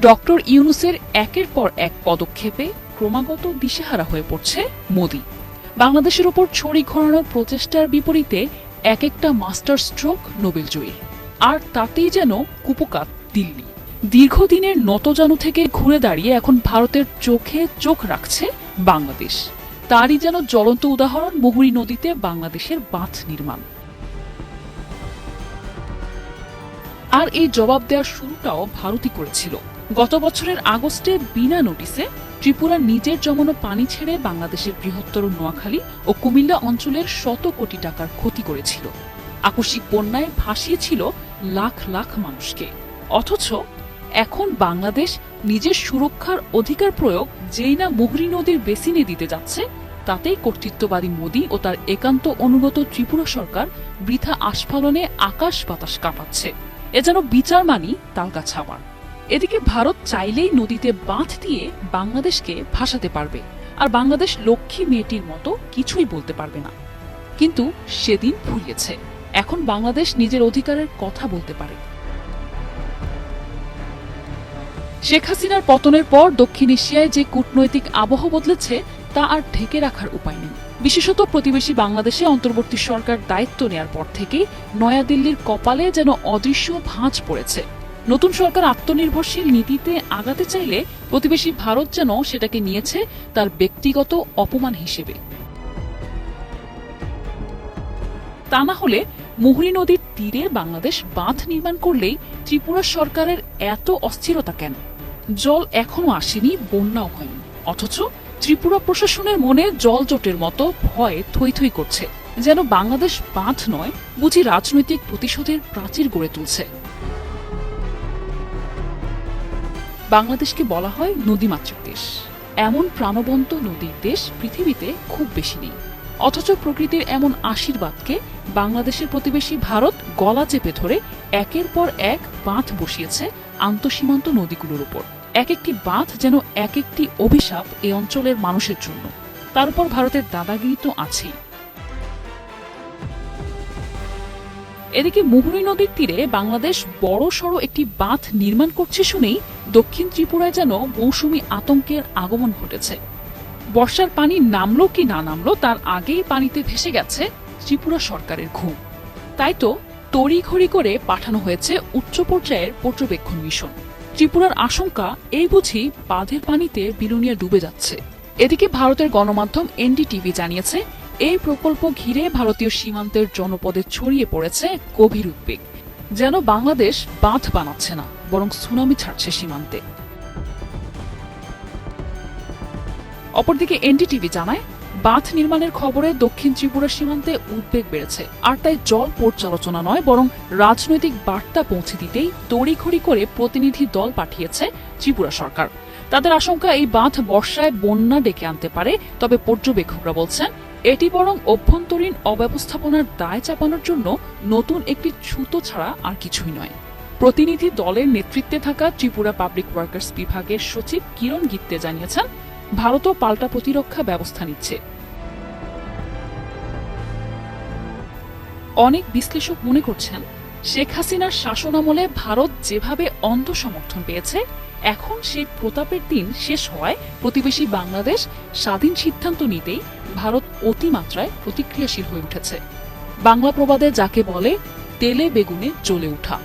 Doctor ইউনূসের একের পর এক পদক্ষেপে ক্রমাগত দিশেহারা হয়ে পড়ছে মোদি। বাংলাদেশের ওপর ছড়ি ঘোরানোর প্রচেষ্টার বিপরীতে এক একটা মাস্টার স্ট্রোক নোবেলজয়ী, আর তাতেই যেন কুপোকাত দিল্লি। দীর্ঘদিনের নতজানু থেকে ঘুরে দাঁড়িয়ে এখন ভারতের চোখে চোখ রাখছে বাংলাদেশ। তারই যেন জ্বলন্ত উদাহরণ মুহুরী নদীতে বাংলাদেশের বাঁধ নির্মাণ। আর এই জবাব দেওয়ার শুরুটাও ভারতই করেছিল। গত বছরের আগস্টে বিনা নোটিসে ত্রিপুরা নিজের জমানো পানি ছেড়ে বাংলাদেশের বৃহত্তর নোয়াখালী ও কুমিল্লা অঞ্চলের শত কোটি টাকার ক্ষতি করেছিল। আকস্মিক বন্যায় ভাসিয়েছিল লাখ লাখ মানুষকে। অথচ এখন বাংলাদেশ নিজের সুরক্ষার অধিকার প্রয়োগ যেই না মুহুরী নদীর বেসিনে দিতে যাচ্ছে, তাতেই কর্তৃত্ববাদী মোদি ও তার একান্ত অনুগত ত্রিপুরা সরকার বৃথা আস্ফালনে আকাশ বাতাস কাঁপাচ্ছে। এ যেন বিচার মানি তালগাছাওয়ার। এদিকে ভারত চাইলেই নদীতে বাঁধ দিয়ে বাংলাদেশকে ভাসাতে পারবে, আর বাংলাদেশ লক্ষ্মী মেয়েটির মতো কিছুই বলতে পারবে না। কিন্তু সেদিন ভুলিয়েছে। এখন বাংলাদেশ নিজের অধিকারের কথা বলতে পারে। শেখ হাসিনার পতনের পর দক্ষিণ এশিয়ায় যে কূটনৈতিক আবহ বদলেছে তা আর ঢেকে রাখার উপায় নেই। বিশেষত প্রতিবেশী বাংলাদেশে অন্তর্বর্তী সরকার দায়িত্ব নেয়ার পর থেকেই নয়াদিল্লির কপালে যেন অদৃশ্য ভাঁজ পড়েছে। নতুন সরকার আত্মনির্ভরশীল নীতিতে আগাতে চাইলে প্রতিবেশী ভারত যেন সেটাকে নিয়েছে তার ব্যক্তিগত অপমান হিসেবে। তা না হলে মুহুরী নদীর তীরে বাংলাদেশ বাঁধ নির্মাণ করলেই ত্রিপুরা সরকারের এত অস্থিরতা কেন? জল এখনো আসেনি, বন্যাও হয়নি, অথচ ত্রিপুরা প্রশাসনের মনে জলজটের মতো ভয়ে থই থই করছে, যেন বাংলাদেশ বাঁধ নয়, বুঝি রাজনৈতিক প্রতিশোধের প্রাচীর গড়ে তুলছে। বাংলাদেশকে বলা হয় নদীমাতৃক দেশ। এমন প্রাণবন্ত নদীর দেশ পৃথিবীতে খুব বেশি নেই। অথচ প্রকৃতির এমন আশীর্বাদকে বাংলাদেশের প্রতিবেশী ভারত গলা চেপে ধরে একের পর এক বাঁধ বসিয়েছে আন্তঃসীমান্ত নদীগুলোর উপর। এক একটি বাঁধ যেন এক একটি অভিশাপ এই অঞ্চলের মানুষের জন্য। তার উপর ভারতের দাদাগিরি তো আছেই। এদিকে মুহুরী নদীর তীরে বাংলাদেশ বড় সড় একটি বাঁধ নির্মাণ করছে শুনেই দক্ষিণ ত্রিপুরায় যেন মৌসুমী আতঙ্কের আগমন ঘটেছে। বর্ষার পানি নামলো কি না নামলো তার আগেই পানিতে ভেসে গেছে ত্রিপুরা সরকারের ঘুম। তাই তো তড়িঘড়ি করে পাঠানো হয়েছে উচ্চ পর্যায়ের পর্যবেক্ষণ মিশন। ত্রিপুরার আশঙ্কা এই বুঝি বাঁধের পানিতে বিলোনিয়া ডুবে যাচ্ছে। এদিকে ভারতের গণমাধ্যম এনডিটিভি জানিয়েছে, এই প্রকল্প ঘিরে ভারতীয় সীমান্তের জনপদে ছড়িয়ে পড়েছে গভীর উদ্বেগ, যেন বাংলাদেশ বাঁধ বানাচ্ছে না, বরং সুনামি ছাড়ছে সীমান্তে। অপরদিকে এনডিটিভি জানায়, বাঁধ নির্মাণের খবরে দক্ষিণ ত্রিপুরা সীমান্তে উদ্বেগ বেড়েছে, আর তাই জল পর্যালোচনা নয় বরং রাজনৈতিক বার্তা পৌঁছে দিতেই তড়িঘড়ি করে প্রতিনিধি দল পাঠিয়েছে ত্রিপুরা সরকার। তাদের আশঙ্কা এই বাঁধ বর্ষায় বন্যা ডেকে আনতে পারে, তবে পর্যবেক্ষকরা বলছেন এটি বরং অভ্যন্তরীণ অব্যবস্থাপনার দায় চাপানোর জন্য নতুন একটি ছুতো ছাড়া আর কিছুই নয়। প্রতিনিধি দলের নেতৃত্বে থাকা ত্রিপুরা পাবলিক ওয়ার্কার্স বিভাগের সচিব কিরণ গিত্তে জানিয়েছেন, ভারতও পাল্টা প্রতিরক্ষা ব্যবস্থা নিচ্ছে। অনেক বিশ্লেষক মনে করছেন, শেখ হাসিনার শাসনামলে ভারত যেভাবে অন্ধ সমর্থন পেয়েছে, এখন সেই প্রতাপের দিন শেষ হওয়ায় প্রতিবেশী বাংলাদেশ স্বাধীন সিদ্ধান্ত নিতেই ভারত অতিমাত্রায় প্রতিক্রিয়াশীল হয়ে উঠেছে। বাংলা প্রবাদে যাকে বলে তেলে বেগুনে জ্বলে ওঠা।